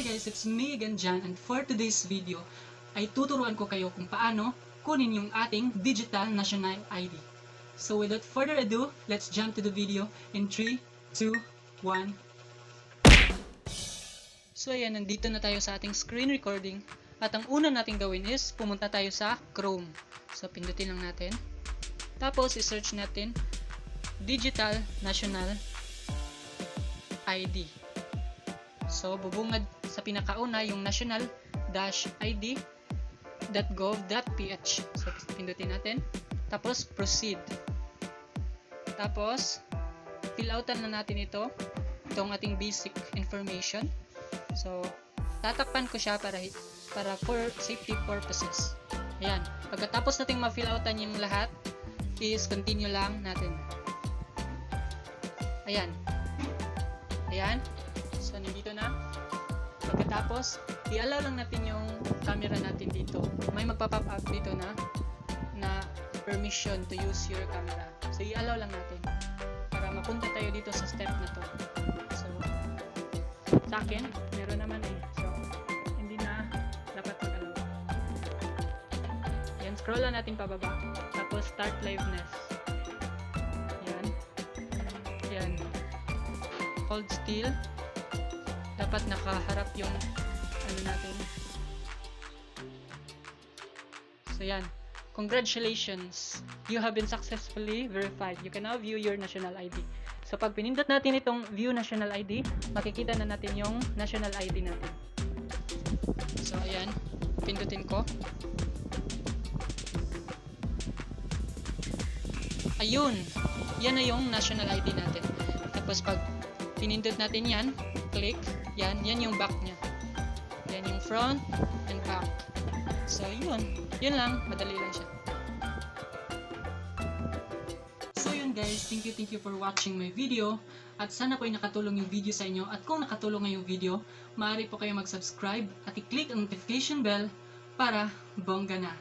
guys, it's me again, Jan, and for today's video ay tuturuan ko kayo kung paano kunin yung ating digital national ID. So without further ado, let's jump to the video in 3, 2, 1. So ayan, nandito na tayo sa ating screen recording at ang una nating gawin is pumunta tayo sa Chrome. So pindutin lang natin. Tapos i-search natin Digital National ID. So, bubungad sa pinakauna yung national-id.gov.ph. So, pindutin natin. Tapos, proceed. Tapos, fill outan na natin itong ating basic information. So, tatakpan ko siya para for safety purposes. Ayan. Pagkatapos nating ma-fill outan yung lahat, is continue lang natin. Ayan. Ayan. So, nandito na. Pagkatapos, i-allow lang natin yung camera natin dito. May magpa-pop up dito na permission to use your camera. So, i-allow lang natin para mapunta tayo dito sa step na to. So, sa akin, meron naman eh. So, hindi na dapat mag-allow. Yan, scroll lang natin pababa. Tapos, start liveness. Yan. Yan. Hold still. Dapat nakaharap yung ano natin. So yan. Congratulations! You have been successfully verified. You can now view your national ID. So pag pinindot natin itong view national ID, makikita na natin yung national ID natin. So ayan. Pindutin ko. Ayun! Yan na yung national ID natin. Tapos pag pinindot natin yan, click, yan yung back niya. Yan yung front and back. So, yun lang, madali lang siya. So, yun guys, thank you for watching my video. At sana po ay nakatulong yung video sa inyo. At kung nakatulong nga yung video, maaari po kayo mag-subscribe at i-click ang notification bell para bongga na.